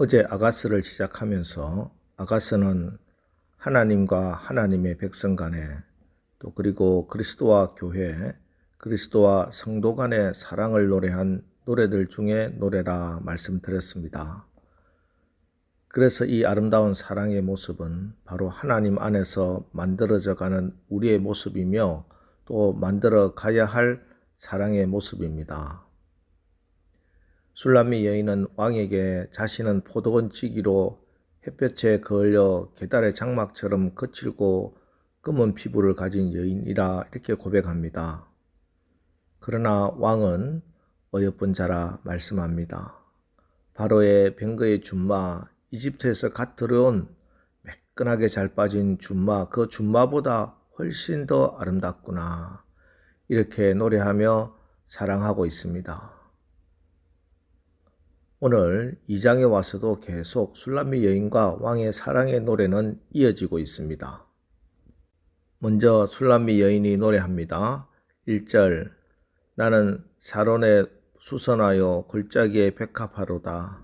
어제 아가스를 시작하면서 아가스는 하나님과 하나님의 백성 간에 또 그리고 그리스도와 교회, 그리스도와 성도 간의 사랑을 노래한 노래들 중에 노래라 말씀드렸습니다. 그래서 이 아름다운 사랑의 모습은 바로 하나님 안에서 만들어져 가는 우리의 모습이며 또 만들어 가야 할 사랑의 모습입니다. 술람미 여인은 왕에게 자신은 포도원지기로 햇볕에 그을려 계달의 장막처럼 거칠고 검은 피부를 가진 여인이라 이렇게 고백합니다. 그러나 왕은 어여쁜 자라 말씀합니다. 바로의 병거의 준마, 이집트에서 갓 들어온 매끈하게 잘 빠진 준마, 그 준마보다 훨씬 더 아름답구나. 이렇게 노래하며 사랑하고 있습니다. 오늘 2장에 와서도 계속 술람미 여인과 왕의 사랑의 노래는 이어지고 있습니다. 먼저 술람미 여인이 노래합니다. 1절 나는 사론에 수선하여 골짜기에 백합하로다.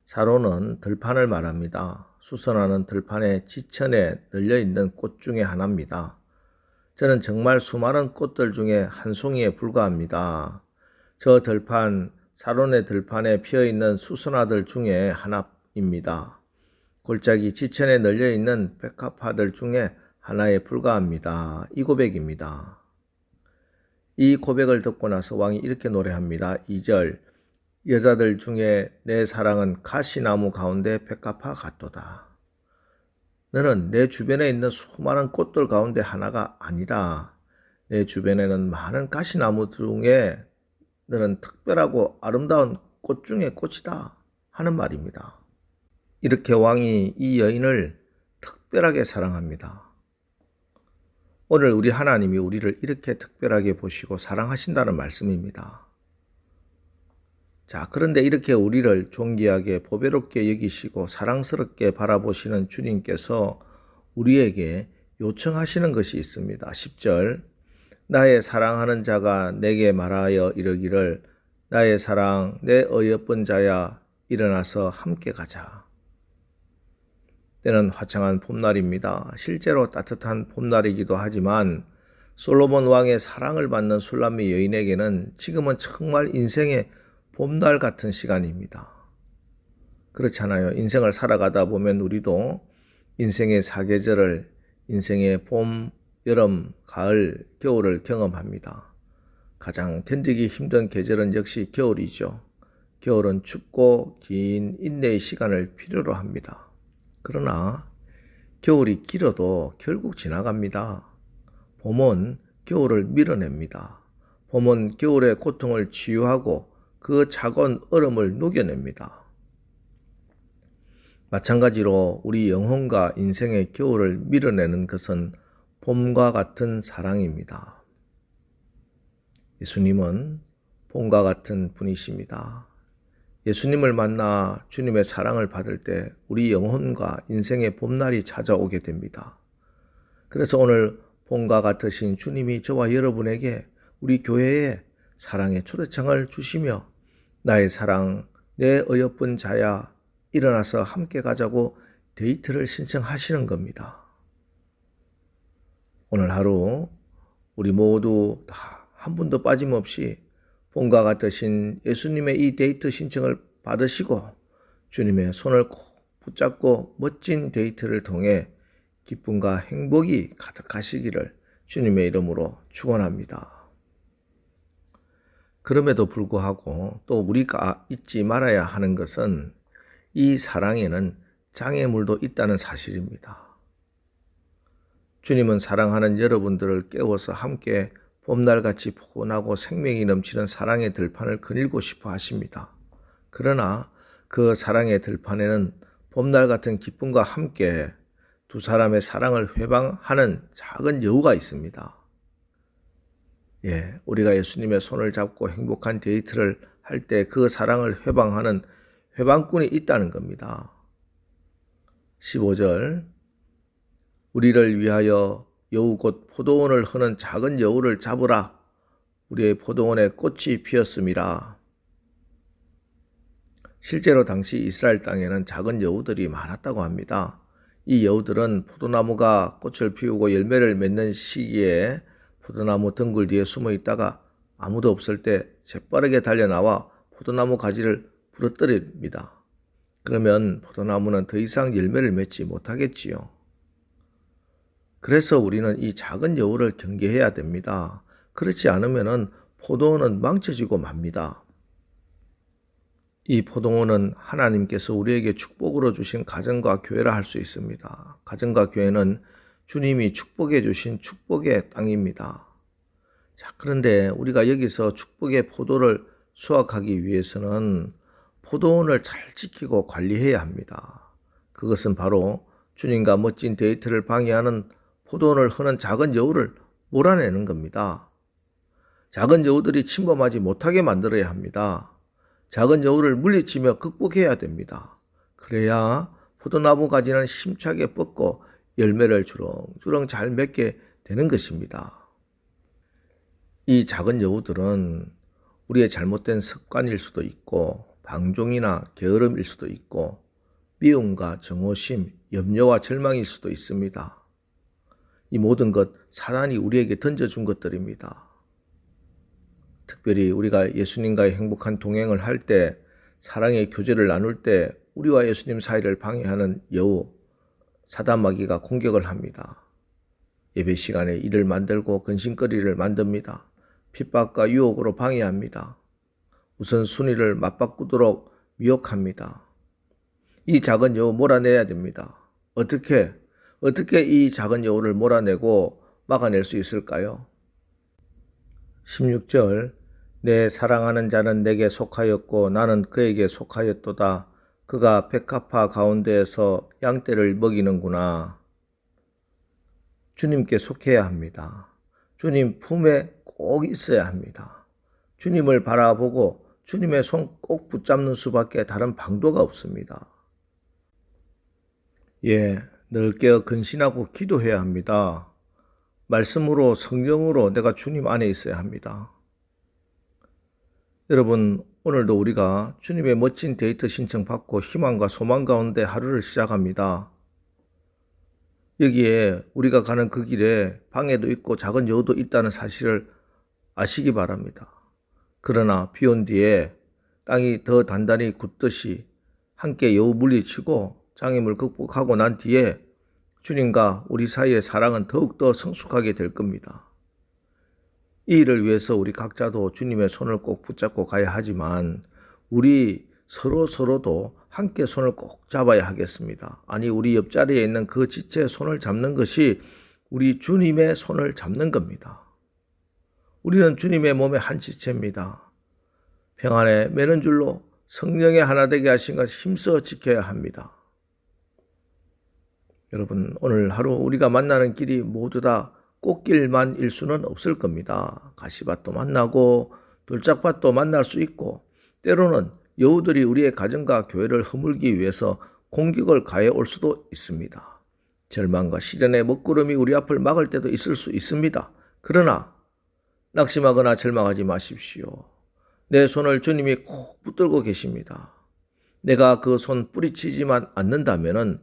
사론은 들판을 말합니다. 수선화는 들판의 지천에 널려있는 꽃 중에 하나입니다. 저는 정말 수많은 꽃들 중에 한 송이에 불과합니다. 저 들판, 사론의 들판에 피어있는 수선화들 중에 하나입니다. 골짜기 지천에 널려있는 백합화들 중에 하나에 불과합니다. 이 고백입니다. 이 고백을 듣고 나서 왕이 이렇게 노래합니다. 2절 여자들 중에 내 사랑은 가시나무 가운데 백합화 같도다. 너는 내 주변에 있는 수많은 꽃들 가운데 하나가 아니라 내 주변에는 많은 가시나무 중에 너는 특별하고 아름다운 꽃 중에 꽃이다 하는 말입니다. 이렇게 왕이 이 여인을 특별하게 사랑합니다. 오늘 우리 하나님이 우리를 이렇게 특별하게 보시고 사랑하신다는 말씀입니다. 자, 그런데 이렇게 우리를 존귀하게 보배롭게 여기시고 사랑스럽게 바라보시는 주님께서 우리에게 요청하시는 것이 있습니다. 10절 나의 사랑하는 자가 내게 말하여 이르기를 나의 사랑 내 어여쁜 자야 일어나서 함께 가자. 때는 화창한 봄날입니다. 실제로 따뜻한 봄날이기도 하지만 솔로몬 왕의 사랑을 받는 술람미 여인에게는 지금은 정말 인생의 봄날 같은 시간입니다. 그렇잖아요. 인생을 살아가다 보면 우리도 인생의 사계절을 인생의 봄, 여름, 가을, 겨울을 경험합니다. 가장 견디기 힘든 계절은 역시 겨울이죠. 겨울은 춥고 긴 인내의 시간을 필요로 합니다. 그러나 겨울이 길어도 결국 지나갑니다. 봄은 겨울을 밀어냅니다. 봄은 겨울의 고통을 치유하고 그 차가운 얼음을 녹여냅니다. 마찬가지로 우리 영혼과 인생의 겨울을 밀어내는 것은 봄과 같은 사랑입니다. 예수님은 봄과 같은 분이십니다. 예수님을 만나 주님의 사랑을 받을 때 우리 영혼과 인생의 봄날이 찾아오게 됩니다. 그래서 오늘 봄과 같으신 주님이 저와 여러분에게 우리 교회에 사랑의 초대장을 주시며 나의 사랑, 내 어여쁜 자야 일어나서 함께 가자고 데이트를 신청하시는 겁니다. 오늘 하루 우리 모두 다 한 분도 빠짐없이 봄과 같으신 예수님의 이 데이트 신청을 받으시고 주님의 손을 꼭 붙잡고 멋진 데이트를 통해 기쁨과 행복이 가득하시기를 주님의 이름으로 축원합니다. 그럼에도 불구하고 또 우리가 잊지 말아야 하는 것은 이 사랑에는 장애물도 있다는 사실입니다. 주님은 사랑하는 여러분들을 깨워서 함께 봄날같이 포근하고 생명이 넘치는 사랑의 들판을 거닐고 싶어 하십니다. 그러나 그 사랑의 들판에는 봄날 같은 기쁨과 함께 두 사람의 사랑을 회방하는 작은 여우가 있습니다. 우리가 예수님의 손을 잡고 행복한 데이트를 할 때 그 사랑을 회방하는 회방꾼이 있다는 겁니다. 15절 우리를 위하여 여우 곧 포도원을 허는 작은 여우를 잡으라. 우리의 포도원에 꽃이 피었음이라. 실제로 당시 이스라엘 땅에는 작은 여우들이 많았다고 합니다. 이 여우들은 포도나무가 꽃을 피우고 열매를 맺는 시기에 포도나무 덩굴 뒤에 숨어 있다가 아무도 없을 때 재빠르게 달려나와 포도나무 가지를 부러뜨립니다. 그러면 포도나무는 더 이상 열매를 맺지 못하겠지요. 그래서 우리는 이 작은 여우를 경계해야 됩니다. 그렇지 않으면 포도원은 망쳐지고 맙니다. 이 포도원은 하나님께서 우리에게 축복으로 주신 가정과 교회라 할 수 있습니다. 가정과 교회는 주님이 축복해 주신 축복의 땅입니다. 자, 그런데 우리가 여기서 축복의 포도를 수확하기 위해서는 포도원을 잘 지키고 관리해야 합니다. 그것은 바로 주님과 멋진 데이트를 방해하는 포도원을 허는 작은 여우를 몰아내는 겁니다. 작은 여우들이 침범하지 못하게 만들어야 합니다. 작은 여우를 물리치며 극복해야 됩니다. 그래야 포도나무 가지는 힘차게 뻗고 열매를 주렁주렁 잘 맺게 되는 것입니다. 이 작은 여우들은 우리의 잘못된 습관일 수도 있고 방종이나 게으름일 수도 있고 미움과 정오심, 염려와 절망일 수도 있습니다. 이 모든 것 사단이 우리에게 던져준 것들입니다. 특별히 우리가 예수님과의 행복한 동행을 할 때, 사랑의 교제를 나눌 때 우리와 예수님 사이를 방해하는 여우, 사단마귀가 공격을 합니다. 예배 시간에 일을 만들고 근심거리를 만듭니다. 핍박과 유혹으로 방해합니다. 우선순위를 맞바꾸도록 미혹합니다. 이 작은 여우 몰아내야 됩니다. 어떻게 이 작은 여우를 몰아내고 막아낼 수 있을까요? 16절, 내 사랑하는 자는 내게 속하였고 나는 그에게 속하였도다. 그가 백합화 가운데에서 양떼를 먹이는구나. 주님께 속해야 합니다. 주님 품에 꼭 있어야 합니다. 주님을 바라보고 주님의 손 꼭 붙잡는 수밖에 다른 방도가 없습니다. 늘 깨어 근신하고 기도해야 합니다. 말씀으로 성령으로 내가 주님 안에 있어야 합니다. 여러분, 오늘도 우리가 주님의 멋진 데이트 신청 받고 희망과 소망 가운데 하루를 시작합니다. 여기에 우리가 가는 그 길에 방해도 있고 작은 여우도 있다는 사실을 아시기 바랍니다. 그러나 비 온 뒤에 땅이 더 단단히 굳듯이 함께 여우 물리치고 장애물 극복하고 난 뒤에 주님과 우리 사이의 사랑은 더욱더 성숙하게 될 겁니다. 이 일을 위해서 우리 각자도 주님의 손을 꼭 붙잡고 가야 하지만 우리 서로도 함께 손을 꼭 잡아야 하겠습니다. 아니, 우리 옆자리에 있는 그 지체의 손을 잡는 것이 우리 주님의 손을 잡는 겁니다. 우리는 주님의 몸의 한 지체입니다. 평안에 매는 줄로 성령의 하나 되게 하신 것 힘써 지켜야 합니다. 여러분, 오늘 하루 우리가 만나는 길이 모두 다 꽃길만일 수는 없을 겁니다. 가시밭도 만나고 돌짝밭도 만날 수 있고 때로는 여우들이 우리의 가정과 교회를 허물기 위해서 공격을 가해 올 수도 있습니다. 절망과 시련의 먹구름이 우리 앞을 막을 때도 있을 수 있습니다. 그러나 낙심하거나 절망하지 마십시오. 내 손을 주님이 꼭 붙들고 계십니다. 내가 그 손 뿌리치지만 않는다면은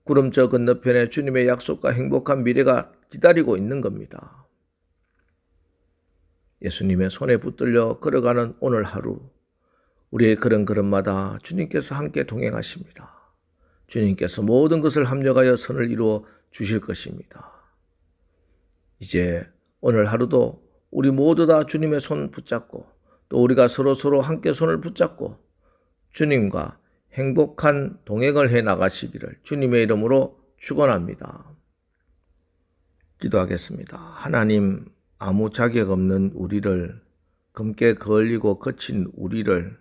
구름 저 건너편에 주님의 약속과 행복한 미래가 기다리고 있는 겁니다. 예수님의 손에 붙들려 걸어가는 오늘 하루, 우리의 걸음걸음마다 주님께서 함께 동행하십니다. 주님께서 모든 것을 합력하여 선을 이루어 주실 것입니다. 이제 오늘 하루도 우리 모두 다 주님의 손 붙잡고 또 우리가 서로 함께 손을 붙잡고 주님과 행복한 동행을 해 나가시기를 주님의 이름으로 축원합니다. 기도하겠습니다. 하나님, 아무 자격 없는 우리를, 검게 거을리고 거친 우리를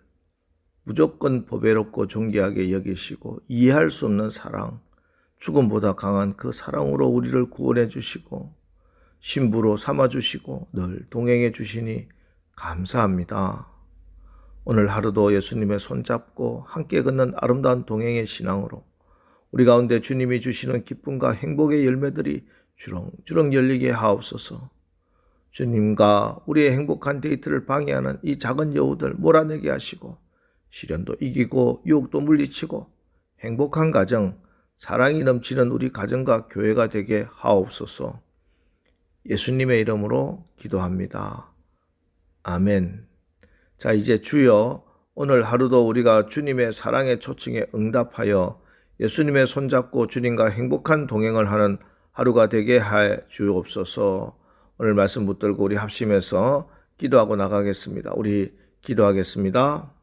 무조건 보배롭고 존귀하게 여기시고 이해할 수 없는 사랑, 죽음보다 강한 그 사랑으로 우리를 구원해 주시고 신부로 삼아주시고 늘 동행해 주시니 감사합니다. 오늘 하루도 예수님의 손잡고 함께 걷는 아름다운 동행의 신앙으로 우리 가운데 주님이 주시는 기쁨과 행복의 열매들이 주렁주렁 열리게 하옵소서. 주님과 우리의 행복한 데이트를 방해하는 이 작은 여우들 몰아내게 하시고 시련도 이기고 유혹도 물리치고 행복한 가정, 사랑이 넘치는 우리 가정과 교회가 되게 하옵소서. 예수님의 이름으로 기도합니다. 아멘. 자, 이제 주여, 오늘 하루도 우리가 주님의 사랑의 초청에 응답하여 예수님의 손잡고 주님과 행복한 동행을 하는 하루가 되게 해 주옵소서. 오늘 말씀 붙들고 우리 합심해서 기도하고 나가겠습니다. 우리 기도하겠습니다.